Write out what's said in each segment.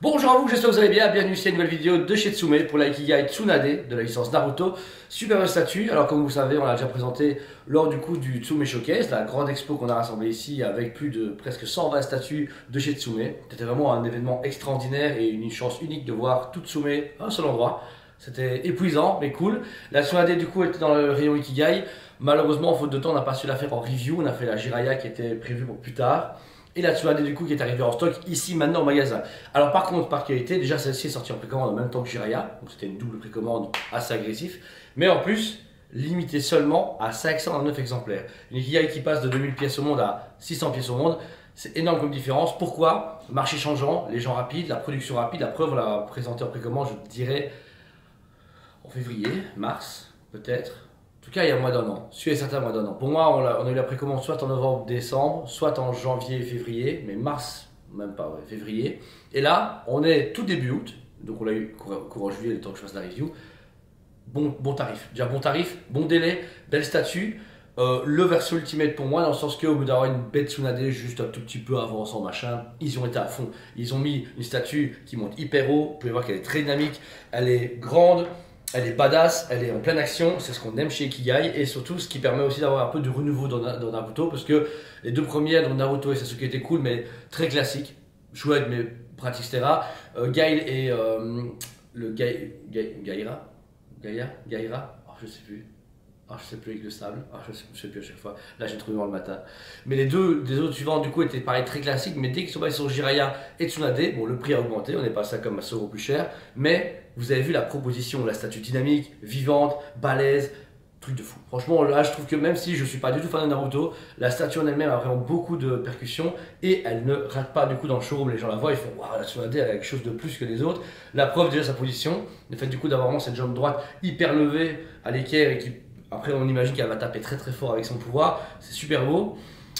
Bonjour à vous, j'espère que vous allez bien, bienvenue sur une nouvelle vidéo de chez Tsume pour l'Ikigai Tsunade de la licence Naruto. Super statut, alors comme vous savez on l'a déjà présenté lors du Tsume Showcase, la grande expo qu'on a rassemblée ici avec plus de presque 120 statues de chez Tsume. C'était vraiment un événement extraordinaire et une chance unique de voir tout Tsume à un seul endroit. C'était épuisant mais cool. La Tsunade du coup était dans le rayon Ikigai. Malheureusement, faute de temps, on n'a pas su la faire en review. On a fait la Jiraiya qui était prévue pour plus tard. Et la Tsunade du coup qui est arrivée en stock ici maintenant au magasin. Alors par contre, par qualité, déjà celle-ci est sortie en précommande en même temps que Jiraiya. Donc c'était une double précommande assez agressif. Mais en plus, limitée seulement à 509 exemplaires. Une Ikigai qui passe de 2000 pièces au monde à 600 pièces au monde. C'est énorme comme différence. Pourquoi? Marché changeant, les gens rapides, la production rapide. La preuve, on l'a présentée en précommande, je dirais en février, mars, peut-être. En tout cas, il y a moins d'un an. Sûr et certain, moins d'un an. Pour moi, on a eu la précommande soit en novembre, décembre, soit en janvier, février, mais mars, même pas, ouais, février. Et là, on est tout début août, donc on l'a eu courant juillet, le temps que je fasse la review. Bon tarif, déjà bon tarif, bon délai, belle statue. Le verso ultimate pour moi, dans le sens qu'au bout d'avoir une bête Tsunade juste un tout petit peu avant son machin, ils ont été à fond. Ils ont mis une statue qui monte hyper haut, vous pouvez voir qu'elle est très dynamique, elle est grande. Elle est badass, elle est en pleine action, c'est ce qu'on aime chez Ikigai et surtout ce qui permet aussi d'avoir un peu de renouveau dans Naruto parce que les deux premières, donc Naruto et Sasuke étaient cool mais très classiques, chouette mais pratique etc. Gail et Gaïra, oh, je sais plus. Ah, je sais plus avec le sable, je sais plus à chaque fois. Là, j'ai trouvé dans le matin. Mais les autres suivants, du coup, étaient pareil très classiques. Mais dès qu'ils sont passés sur Jiraiya et Tsunade, bon, le prix a augmenté, on est passé à comme à 100 € plus cher. Mais vous avez vu la proposition, la statue dynamique, vivante, balèze, truc de fou. Franchement, là, je trouve que même si je suis pas du tout fan de Naruto, la statue en elle-même a vraiment beaucoup de percussions et elle ne rate pas du coup dans le showroom. Les gens la voient, ils font waouh, la Tsunade, elle a quelque chose de plus que les autres. La preuve, déjà, sa position, le fait du coup d'avoir vraiment cette jambe droite hyper levée à l'équerre et qui. Après, on imagine qu'elle va taper très très fort avec son pouvoir. C'est super beau.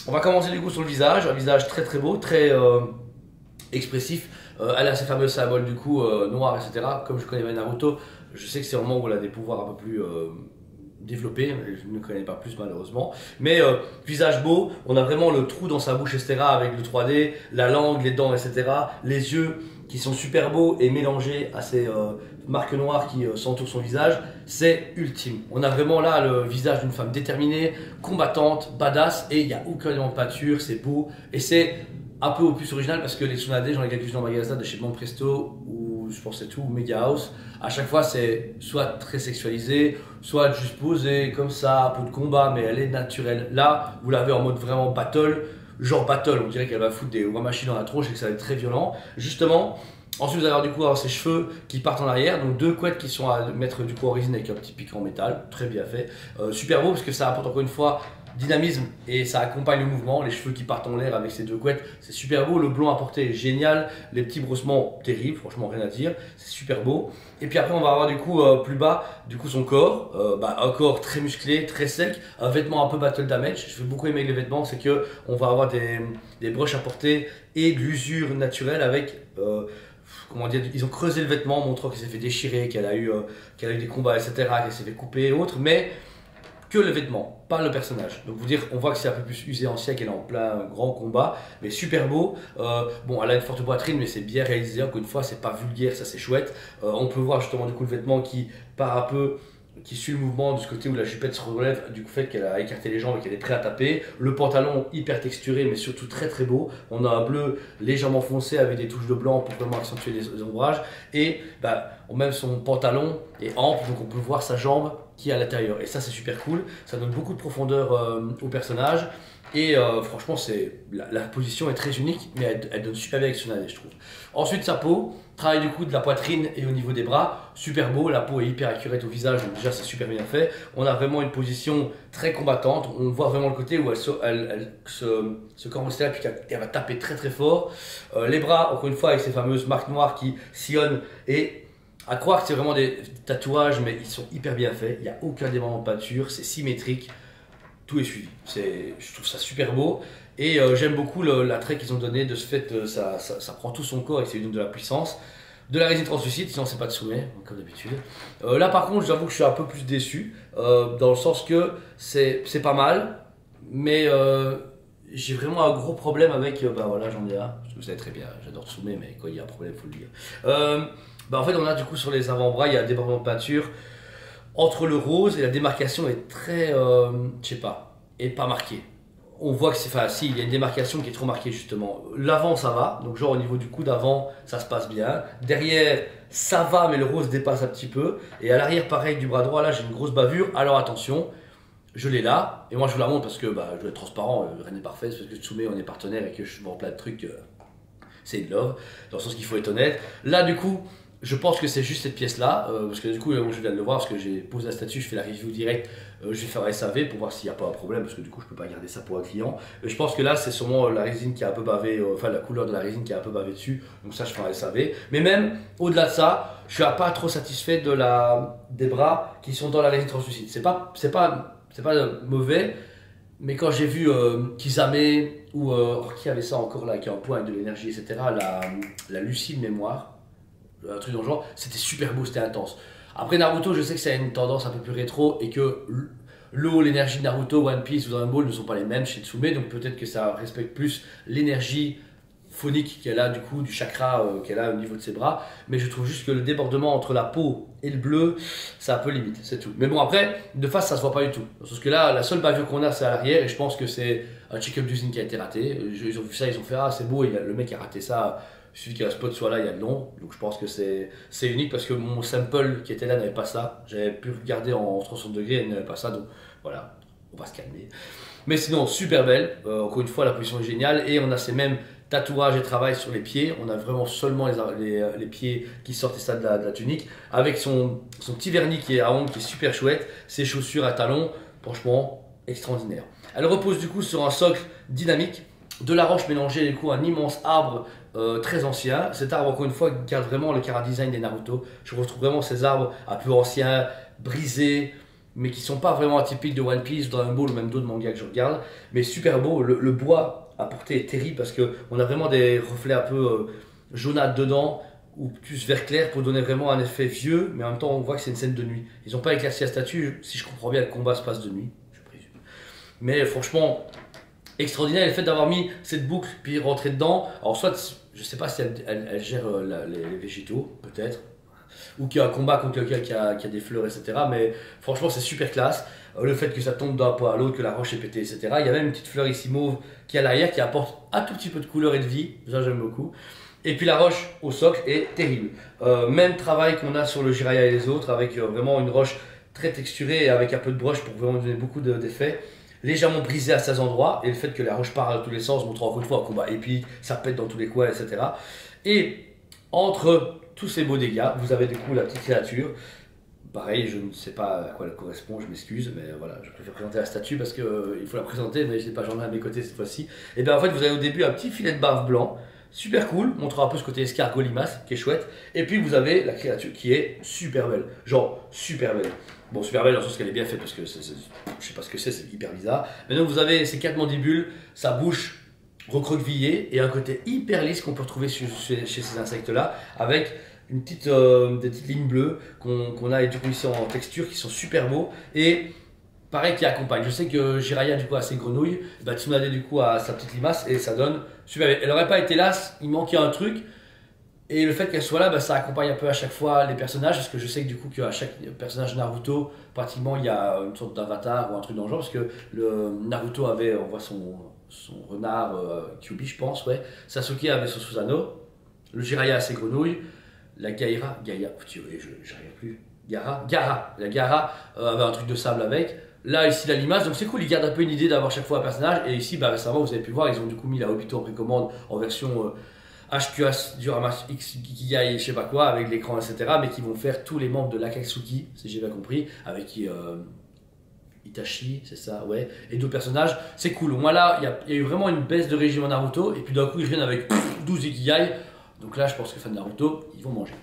On va commencer du coup sur le visage. Un visage très très beau, très expressif. Elle a ses fameux symboles du coup noirs, etc. Comme je connais Naruto, je sais que c'est un moment où elle a des pouvoirs un peu plus développés. Je ne connais pas plus malheureusement. Mais visage beau. On a vraiment le trou dans sa bouche, etc. Avec le 3D, la langue, les dents, etc. Les yeux qui sont super beaux et mélangés à ces marques noires qui s'entourent son visage, c'est ultime. On a vraiment là le visage d'une femme déterminée, combattante, badass, et il n'y a aucun élément de peinture, c'est beau, et c'est un peu au plus original parce que les Tsunade, j'en ai quelques-uns dans le magasin de chez Monde Presto, ou je pense c'est tout, ou Mega House, à chaque fois c'est soit très sexualisé, soit juste posé comme ça, un peu de combat, mais elle est naturelle. Là, vous l'avez en mode vraiment battle, genre battle, on dirait qu'elle va foutre des machines dans la tronche et que ça va être très violent. Justement, ensuite vous allez avoir ses cheveux qui partent en arrière, donc deux couettes qui sont à mettre du coup en résine avec un petit pic en métal, très bien fait. Super beau parce que ça apporte encore une fois dynamisme et ça accompagne le mouvement, les cheveux qui partent en l'air avec ces deux couettes, c'est super beau, le blond apporté est génial, les petits broussements terribles, franchement rien à dire, c'est super beau. Et puis après on va avoir du coup plus bas du coup son corps, un corps très musclé, très sec, un vêtement un peu battle damage. Je vais beaucoup aimer les vêtements, c'est que on va avoir des broches à porter et de l'usure naturelle avec comment dire, ils ont creusé le vêtement montrant qu'il s'est fait déchirer, qu'elle a eu des combats etc, qu'elle s'est fait couper et autres, mais que le vêtement, pas le personnage. Donc vous dire, on voit que c'est un peu plus usé ancien, qu'elle est en plein grand combat, mais super beau. Bon, elle a une forte poitrine, mais c'est bien réalisé. Encore une fois, c'est pas vulgaire, ça c'est chouette. On peut voir justement du coup le vêtement qui part un peu, qui suit le mouvement de ce côté où la jupette se relève du fait qu'elle a écarté les jambes et qu'elle est prête à taper. Le pantalon hyper texturé, mais surtout très très beau. On a un bleu légèrement foncé avec des touches de blanc pour vraiment accentuer les ombrages. Et même son pantalon est ample, donc on peut voir sa jambe qui est à l'intérieur. Et ça c'est super cool, ça donne beaucoup de profondeur au personnage. Et franchement, la position est très unique, mais elle donne super bien avec Tsunade, je trouve. Ensuite, sa peau, travail du coup de la poitrine et au niveau des bras, super beau. La peau est hyper accurate au visage, donc déjà c'est super bien fait. On a vraiment une position très combattante. On voit vraiment le côté où elle se correspond puis qu'elle va taper très très fort. Les bras, encore une fois, avec ces fameuses marques noires qui sillonnent et à croire que c'est vraiment des tatouages, mais ils sont hyper bien faits. Il n'y a aucun élément de peinture, c'est symétrique. Tout est suivi. Je trouve ça super beau et j'aime beaucoup l'attrait qu'ils ont donné de ce fait, ça prend tout son corps et que c'est une de la puissance. De la résine translucide, sinon c'est pas de Tsume, comme d'habitude. Là par contre, j'avoue que je suis un peu plus déçu, dans le sens que c'est pas mal, mais j'ai vraiment un gros problème avec, bah voilà, j'en ai un, parce que vous savez très bien, j'adore Tsume, mais quand il y a un problème, il faut le dire. Bah en fait, on a du coup sur les avant-bras, il y a un débordement de peinture entre le rose et la démarcation est très, je sais pas, est pas marquée. On voit que c'est, enfin, si, il y a une démarcation qui est trop marquée justement. L'avant, ça va, donc genre au niveau du coude avant, ça se passe bien. Derrière, ça va, mais le rose dépasse un petit peu. Et à l'arrière, pareil, du bras droit, là, j'ai une grosse bavure. Alors attention, je l'ai là, et moi je vous la montre parce que bah, je veux être transparent, rien n'est parfait, c'est parce que Tsume on est partenaire et que je vends plein de trucs, c'est une love, dans le sens qu'il faut être honnête. Là du coup, je pense que c'est juste cette pièce là, parce que du coup, je viens de le voir, parce que j'ai posé la statue, je fais la review direct, je vais faire un SAV pour voir s'il n'y a pas un problème, parce que du coup je peux pas garder ça pour un client. Je pense que là c'est sûrement la résine qui a un peu bavé, enfin la couleur de la résine qui a un peu bavé dessus, donc ça je ferai un SAV. Mais même au-delà de ça, je suis pas trop satisfait des bras qui sont dans la résine translucide. C'est pas mauvais, mais quand j'ai vu Kisame ou qui avait ça encore là, qui a un point avec de l'énergie, etc., la lucide mémoire, un truc dans le genre, c'était super beau, c'était intense. Après Naruto, je sais que ça a une tendance un peu plus rétro et que l'eau, l'énergie de Naruto, One Piece ou Dragon Ball ne sont pas les mêmes chez Tsume, donc peut-être que ça respecte plus l'énergie phonique qu'elle a du coup, du chakra qu'elle a au niveau de ses bras, mais je trouve juste que le débordement entre la peau et le bleu, c'est un peu limite, c'est tout. Mais bon après, de face ça se voit pas du tout, parce que là, la seule bavure qu'on a c'est à l'arrière, et je pense que c'est un check-up d'usine qui a été raté, ils ont vu ça, ils ont fait ah c'est beau, et le mec a raté ça, il suffit qu'un spot soit là, il y a de long, donc je pense que c'est unique, parce que mon sample qui était là n'avait pas ça, j'avais pu regarder en 360 degrés, et il n'avait pas ça, donc voilà, on va se calmer. Mais sinon, super belle, encore une fois la position est géniale, et on a ces mêmes tatouage et travail sur les pieds. On a vraiment seulement les pieds qui sortent ça de la tunique. Avec son petit vernis qui est à ongles qui est super chouette. Ses chaussures à talons, franchement extraordinaire. Elle repose du coup sur un socle dynamique. De la roche mélangée du coup un immense arbre très ancien. Cet arbre encore une fois garde vraiment le chara-design des Naruto. Je retrouve vraiment ces arbres un peu anciens, brisés, mais qui sont pas vraiment atypiques de One Piece, Dragon Ball ou même d'autres mangas que je regarde. Mais super beau, le bois à porter est terrible parce qu'on a vraiment des reflets un peu jaunâtres dedans ou plus vert clair pour donner vraiment un effet vieux, mais en même temps on voit que c'est une scène de nuit. Ils n'ont pas éclairci la statue, si je comprends bien le combat se passe de nuit, je présume. Mais franchement, extraordinaire le fait d'avoir mis cette boucle puis rentrer dedans. Alors soit, je sais pas si elle gère les végétaux, peut-être, ou qu'il y a un combat contre lequel il y a des fleurs, etc. Mais franchement, c'est super classe. Le fait que ça tombe d'un point à l'autre, que la roche est pétée, etc. Il y a même une petite fleur ici mauve qui est à l'arrière qui apporte un tout petit peu de couleur et de vie. Ça, j'aime beaucoup. Et puis la roche au socle est terrible. Même travail qu'on a sur le Jiraiya et les autres, avec vraiment une roche très texturée et avec un peu de broche pour vraiment donner beaucoup d'effets. Légèrement brisée à certains endroits, et le fait que la roche part dans tous les sens montre encore une fois un combat épique, ça pète dans tous les coins, etc. Et entre tous ces beaux dégâts, vous avez du coup la petite créature. Pareil, je ne sais pas à quoi elle correspond, je m'excuse, mais voilà, je préfère présenter la statue parce qu'il faut la présenter, mais je n'ai pas j'en ai à mes côtés cette fois-ci. Et bien en fait, vous avez au début un petit filet de bave blanc, super cool, montrant un peu ce côté escargot limace, qui est chouette. Et puis vous avez la créature qui est super belle, genre super belle. Bon, super belle dans le sens qu'elle est bien faite parce que je sais pas ce que c'est hyper bizarre. Mais donc vous avez ces 4 mandibules, sa bouche recroquevillée et un côté hyper lisse qu'on peut retrouver chez ces insectes-là, avec des petites lignes bleues qu'on a du coup ici en texture qui sont super beaux et pareil qui accompagne. Je sais que Jiraiya du coup a ses grenouilles, bah, Tsunade du coup a sa petite limace et ça donne super bien. Elle n'aurait pas été là, il manquait un truc et le fait qu'elle soit là, bah, ça accompagne un peu à chaque fois les personnages parce que je sais que du coup qu'à chaque personnage Naruto pratiquement il y a une sorte d'avatar ou un truc dans le genre parce que le Naruto avait, on voit son renard Kyuubi je pense, ouais. Sasuke avait son Susanoo, le Jiraiya a ses grenouilles. La Gaïra, j'arrive plus. Gara, la Gara avait un truc de sable avec. Là, ici, la limace, donc c'est cool, ils gardent un peu une idée d'avoir chaque fois un personnage. Et ici, bah, récemment, vous avez pu voir, ils ont du coup mis la Obito en précommande en version HQS, Duramas X, Kigai, je sais pas quoi, avec l'écran, etc. Mais qui vont faire tous les membres de l'Akatsuki, si j'ai bien compris, avec Itachi, c'est ça, ouais, et d'autres personnages. C'est cool. Moi, là, il y a eu vraiment une baisse de régime en Naruto, et puis d'un coup, ils reviennent avec 12 Ikigai. Donc là, je pense que fans de Naruto, ils vont manger.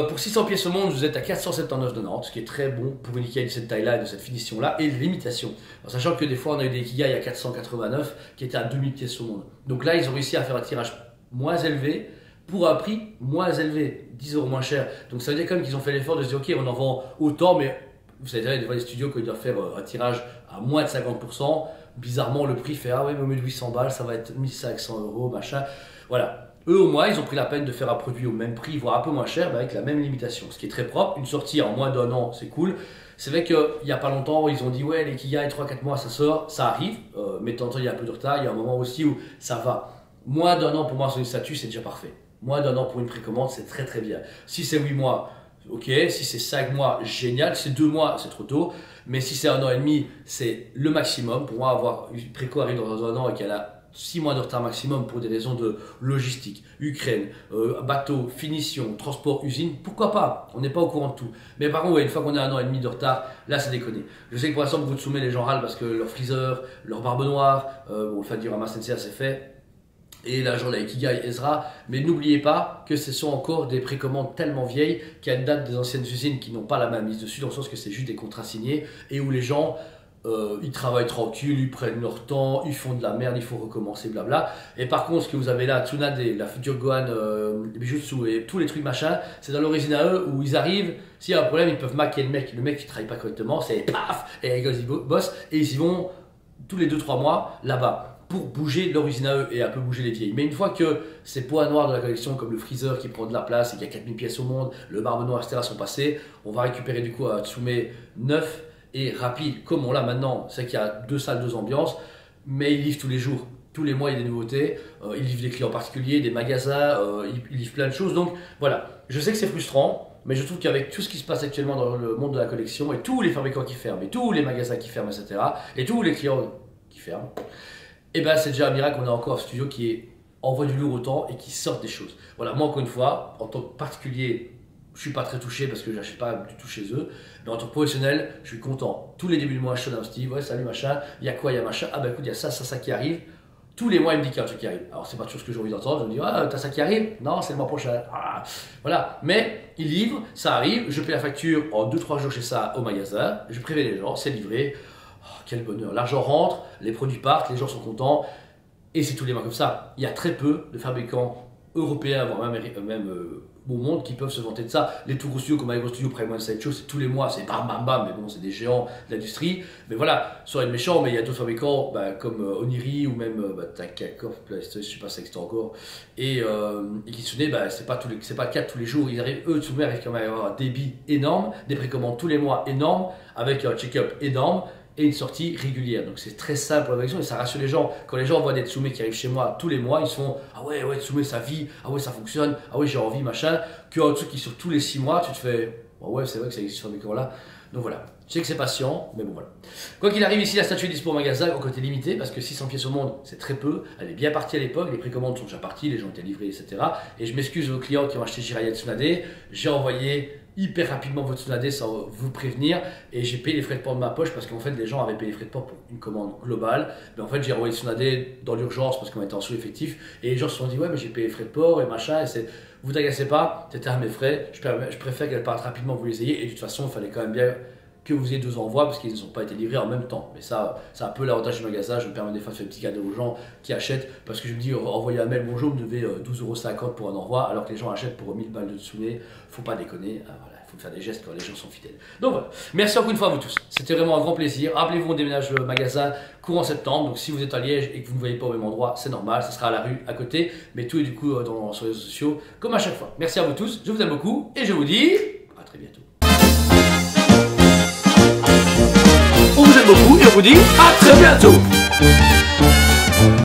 Pour 600 pièces au monde, vous êtes à 479 de Nantes, ce qui est très bon pour une Ikigai de cette taille-là et de cette finition-là, et l'imitation. En sachant que des fois, on a eu des Ikigai à 489 qui étaient à 2000 pièces au monde. Donc là, ils ont réussi à faire un tirage moins élevé pour un prix moins élevé, 10 € moins cher. Donc ça veut dire quand même qu'ils ont fait l'effort de se dire, ok, on en vend autant, mais vous savez, des fois, les studios, quand ils doivent faire un tirage à moins de 50%, bizarrement le prix fait ah ouais mais au mieux de 800 balles ça va être 1500 € machin. Voilà. Eux au moins ils ont pris la peine de faire un produit au même prix, voire un peu moins cher, mais avec la même limitation. Ce qui est très propre, une sortie en moins d'1 an c'est cool. C'est vrai qu'il n'y a pas longtemps ils ont dit ouais les Kigai 3-4 mois ça sort, ça arrive, mais de temps en temps il y a un peu de retard, il y a un moment aussi où ça va. Moins d'1 an pour moi sur une statue c'est déjà parfait. Moins d'1 an pour une précommande c'est très très bien. Si c'est 8 mois, ok, si c'est 5 mois, génial, si c'est 2 mois c'est trop tôt, mais si c'est 1 an et demi c'est le maximum. Pour moi avoir une préco arrive dans 1 an et qu'elle a 6 mois de retard maximum pour des raisons de logistique, Ukraine, bateau, finition, transport, usine, pourquoi pas? On n'est pas au courant de tout. Mais par contre, ouais, une fois qu'on a 1 an et demi de retard, là c'est déconné. Je sais que pour l'instant, vous de soumettez les gens râlent parce que leur freezer, leur barbe noire, bon, le fait de dire Rama Sensei, c'est fait. Et la journée avec Kigai, Ezra, mais n'oubliez pas que ce sont encore des précommandes tellement vieilles qu'il y a une date des anciennes usines qui n'ont pas la main mise dessus, dans le sens que c'est juste des contrats signés et où les gens ils travaillent tranquille, ils prennent leur temps, ils font de la merde, il faut recommencer, blabla. Et par contre, ce que vous avez là, Tsunade, la future Gohan, Bijutsu et tous les trucs machin, c'est dans l'origine à eux où ils arrivent, s'il y a un problème, ils peuvent maquer le mec qui travaille pas correctement, c'est paf, et ils bossent, et ils y vont tous les 2-3 mois là-bas pour bouger leur usine à eux et un peu bouger les vieilles. Mais une fois que ces poids noirs de la collection, comme le freezer qui prend de la place et qu'il y a 4000 pièces au monde, le barbe noire, etc. sont passés, on va récupérer du coup un Tsume neuf et rapide, comme on l'a maintenant. C'est qu'il y a 2 salles, 2 ambiances, mais ils livrent tous les jours. Tous les mois, il y a des nouveautés. Ils livrent des clients particuliers, des magasins, ils livrent plein de choses. Donc voilà, je sais que c'est frustrant, mais je trouve qu'avec tout ce qui se passe actuellement dans le monde de la collection et tous les fabricants qui ferment, et tous les magasins qui ferment, etc., et tous les clients qui ferment, et ben c'est déjà un miracle qu'on a encore un studio qui envoie du lourd autant et qui sort des choses. Voilà, moi encore une fois, en tant que particulier, je suis pas très touché parce que j'achète pas du tout chez eux, mais en tant que professionnel, je suis content. Tous les débuts du mois, je sonne un Steve, ouais salut machin, il y a quoi, il y a machin, ah bah écoute, il y a ça qui arrive. Tous les mois, il me dit qu'il y a un truc qui arrive. Alors, c'est pas toujours ce que j'ai envie d'entendre. Je me dis, ah, t'as ça qui arrive? Non, c'est le mois prochain. Ah, voilà. Mais il livre, ça arrive, je paie la facture en 2-3 jours chez ça au magasin, je préviens les gens, c'est livré. Oh, quel bonheur. L'argent rentre, les produits partent, les gens sont contents. Et c'est tous les mois comme ça. Il y a très peu de fabricants européens, voire même au monde, qui peuvent se vanter de ça. Les tout gros studios comme Ivo Studio, Prime One Sideshow, c'est tous les mois, c'est bam bam bam, mais bon, c'est des géants de l'industrie. Mais voilà, sans être méchant, mais il y a d'autres fabricants comme Oniri ou même Takakov, je sais pas si ça existe encore, et Kitsune, c'est pas le cas de tous les jours. Ils arrivent, eux, Tsume arrivent quand même à avoir un débit énorme, des précommandes tous les mois énormes, avec un check-up énorme et une sortie régulière. Donc c'est très simple pour la collection et ça rassure les gens. Quand les gens voient des Tsume qui arrivent chez moi tous les mois, ils se font ah ouais Tsume ça vit, ah ouais ça fonctionne, ah ouais j'ai envie machin, qu'un truc qui sort tous les 6 mois, tu te fais oh ouais c'est vrai que ça existe sur mes là. Donc voilà, je sais que c'est patient, mais bon voilà. Quoi qu'il arrive ici, la statue est dispo au magasin au côté limité parce que 600 pièces au monde c'est très peu, elle est bien partie à l'époque, les précommandes sont déjà parties, les gens étaient livrés etc. Et je m'excuse aux clients qui ont acheté Jiraiya Tsunade, j'ai envoyé hyper rapidement votre Tsunade sans vous prévenir et j'ai payé les frais de port de ma poche parce qu'en fait les gens avaient payé les frais de port pour une commande globale, mais en fait j'ai envoyé Tsunade dans l'urgence parce qu'on était en sous-effectif et les gens se sont dit ouais mais j'ai payé les frais de port et machin et c'est vous t'agacez pas, c'était à mes frais, je préfère qu'elle parte rapidement, vous les ayez et de toute façon il fallait quand même bien que vous ayez 2 envois parce qu'ils n'ont pas été livrés en même temps. Mais ça, c'est un peu l'avantage du magasin. Je me permets des fois de faire des petits cadeaux aux gens qui achètent parce que je me dis, envoyer un mail, bonjour, vous me devez 12,50 € pour un envoi alors que les gens achètent pour 1000 balles de Tsume. Faut pas déconner. Voilà, il faut faire des gestes quand les gens sont fidèles. Donc voilà. Merci encore une fois à vous tous. C'était vraiment un grand plaisir. Rappelez-vous, on déménage le magasin courant septembre. Donc si vous êtes à Liège et que vous ne voyez pas au même endroit, c'est normal. Ça sera à la rue à côté. Mais tout est du coup sur les réseaux sociaux comme à chaque fois. Merci à vous tous. Je vous aime beaucoup et je vous dis à très bientôt. On vous aime beaucoup et on vous dit à très bientôt.